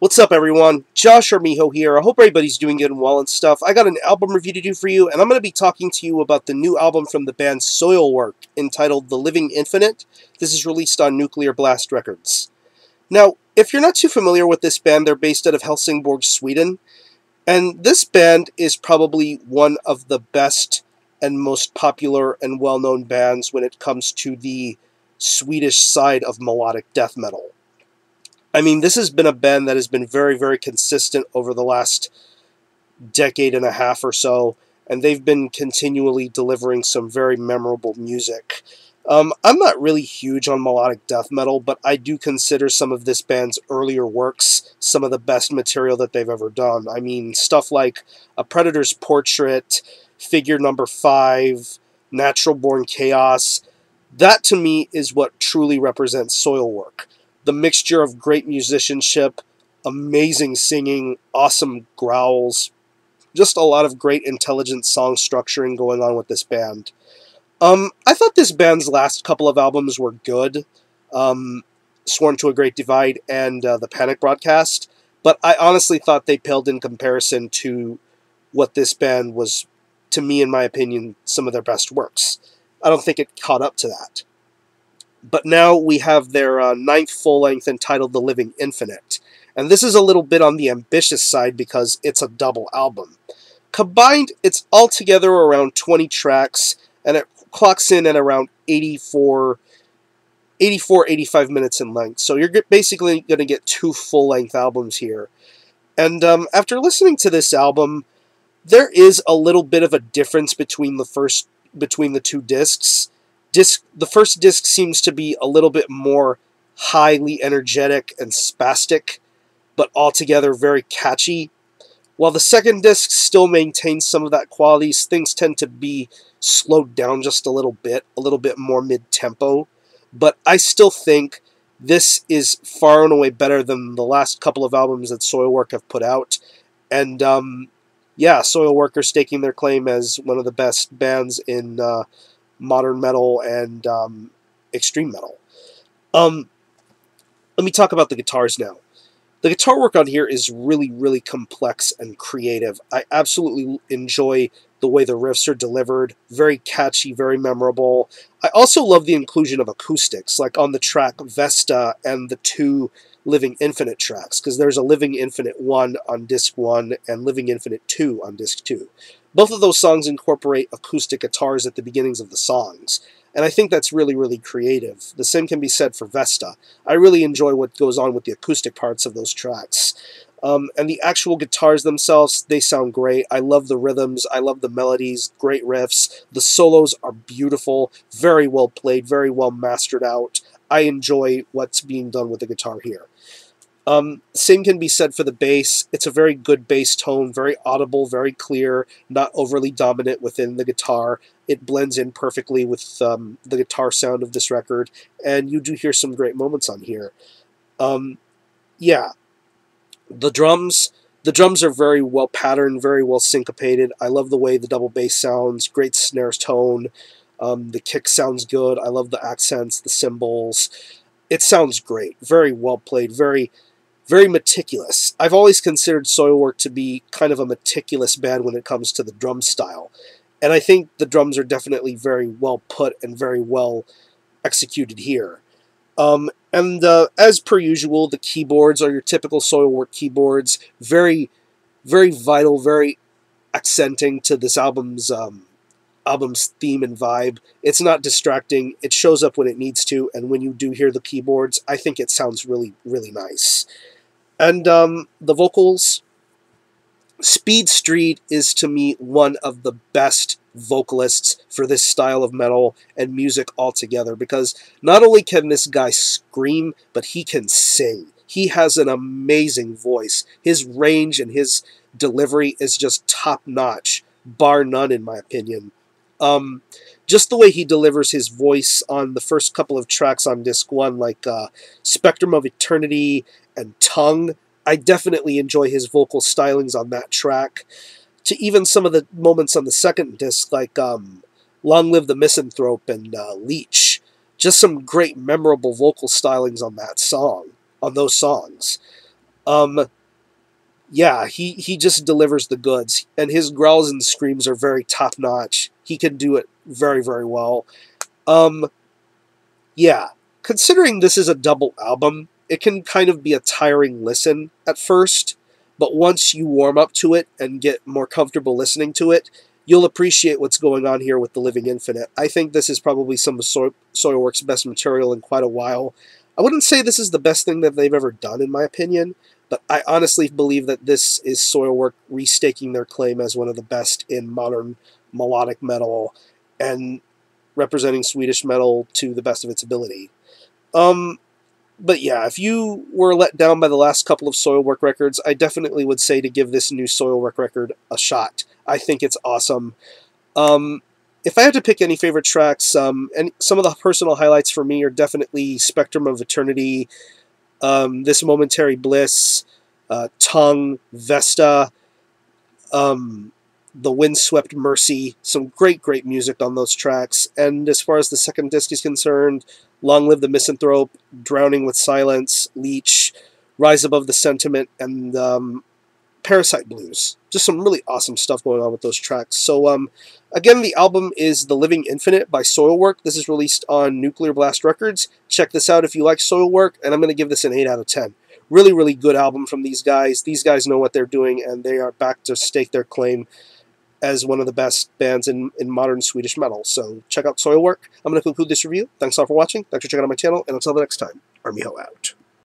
What's up, everyone? Josh or Miho here. I hope everybody's doing good and well and stuff. I got an album review to do for you, and I'm going to be talking to you about the new album from the band Soilwork, entitled The Living Infinite. This is released on Nuclear Blast Records. Now, if you're not too familiar with this band, they're based out of Helsingborg, Sweden, and this band is probably one of the best and most popular and well-known bands when it comes to the Swedish side of melodic death metal. I mean, this has been a band that has been very, very consistent over the last decade and a half or so, and they've been continually delivering some very memorable music. I'm not really huge on melodic death metal, but I do consider some of this band's earlier works some of the best material that they've ever done. I mean, stuff like A Predator's Portrait, Figure Number 5, Natural Born Chaos. That, to me, is what truly represents Soilwork. The mixture of great musicianship, amazing singing, awesome growls, just a lot of great intelligent song structuring going on with this band. I thought this band's last couple of albums were good, Sworn to a Great Divide and The Panic Broadcast, but I honestly thought they paled in comparison to what this band was, to me, in my opinion, some of their best works. I don't think it caught up to that. But now we have their ninth full-length entitled The Living Infinite. And this is a little bit on the ambitious side because it's a double album. Combined, it's altogether around 20 tracks, and it clocks in at around 85 minutes in length. So you're basically going to get two full-length albums here. And after listening to this album, there is a little bit of a difference between the two discs. The first disc seems to be a little bit more highly energetic and spastic, but altogether very catchy. While the second disc still maintains some of that qualities, things tend to be slowed down just a little bit more mid-tempo. But I still think this is far and away better than the last couple of albums that Soilwork have put out. And yeah, Soilwork are staking their claim as one of the best bands in modern metal and extreme metal. Let me talk about the guitars now. The guitar work on here is really, really complex and creative. I absolutely enjoy the way the riffs are delivered. Very catchy, very memorable. I also love the inclusion of acoustics, like on the track Vesta and the two Living Infinite tracks, because there's a Living Infinite 1 on disc 1 and Living Infinite 2 on disc 2. Both of those songs incorporate acoustic guitars at the beginnings of the songs, and I think that's really, really creative. The same can be said for Vesta. I really enjoy what goes on with the acoustic parts of those tracks. And the actual guitars themselves, they sound great. I love the rhythms, I love the melodies, great riffs. The solos are beautiful, very well played, very well mastered out. I enjoy what's being done with the guitar here. Same can be said for the bass. It's a very good bass tone, very audible, very clear, not overly dominant within the guitar. It blends in perfectly with the guitar sound of this record, and you do hear some great moments on here. Yeah, the drums are very well patterned, very well syncopated. I love the way the double bass sounds, great snare tone. The kick sounds good. I love the accents, the cymbals. It sounds great, very well played, very meticulous. I've always considered Soilwork to be kind of a meticulous band when it comes to the drum style. And I think the drums are definitely very well put and very well executed here. As per usual, the keyboards are your typical Soilwork keyboards. Very, very vital, very accenting to this album's theme and vibe. It's not distracting. It shows up when it needs to, and when you do hear the keyboards, I think it sounds really, really nice. And the vocals, Speed Street is, to me, one of the best vocalists for this style of metal and music altogether, because not only can this guy scream, but he can sing. He has an amazing voice. His range and his delivery is just top-notch, bar none in my opinion. Just the way he delivers his voice on the first couple of tracks on disc 1, like Spectrum of Eternity and Tongue, I definitely enjoy his vocal stylings on that track. To even some of the moments on the second disc, like Long Live the Misanthrope and Leech. Just some great memorable vocal stylings on that song, on those songs. Um, yeah, he just delivers the goods, and his growls and screams are very top notch. He can do it very, very well. Um, yeah, considering this is a double album, it can kind of be a tiring listen at first, but once you warm up to it and get more comfortable listening to it, you'll appreciate what's going on here with The Living Infinite. I think this is probably some of Soilwork's best material in quite a while. I wouldn't say this is the best thing that they've ever done, in my opinion, but I honestly believe that this is Soilwork restaking their claim as one of the best in modern melodic metal and representing Swedish metal to the best of its ability. Um, but yeah, if you were let down by the last couple of Soilwork records, I definitely would say to give this new Soilwork record a shot. I think it's awesome. Um, if I had to pick any favorite tracks, and some of the personal highlights for me are definitely Spectrum of Eternity, This Momentary Bliss, Tongue, Vesta, um, The Windswept Mercy. Some great, great music on those tracks. And as far as the second disc is concerned, Long Live the Misanthrope, Drowning with Silence, Leech, Rise Above the Sentiment, and Parasite Blues. Just some really awesome stuff going on with those tracks. So, again, the album is The Living Infinite by Soilwork. This is released on Nuclear Blast Records. Check this out if you like Soilwork, and I'm going to give this an 8 out of 10. Really, really good album from these guys. These guys know what they're doing, and they are back to stake their claim as one of the best bands in modern Swedish metal. So check out Soilwork. I'm going to conclude this review. Thanks all for watching. Thanks for checking out my channel, and until the next time, Army Ho out.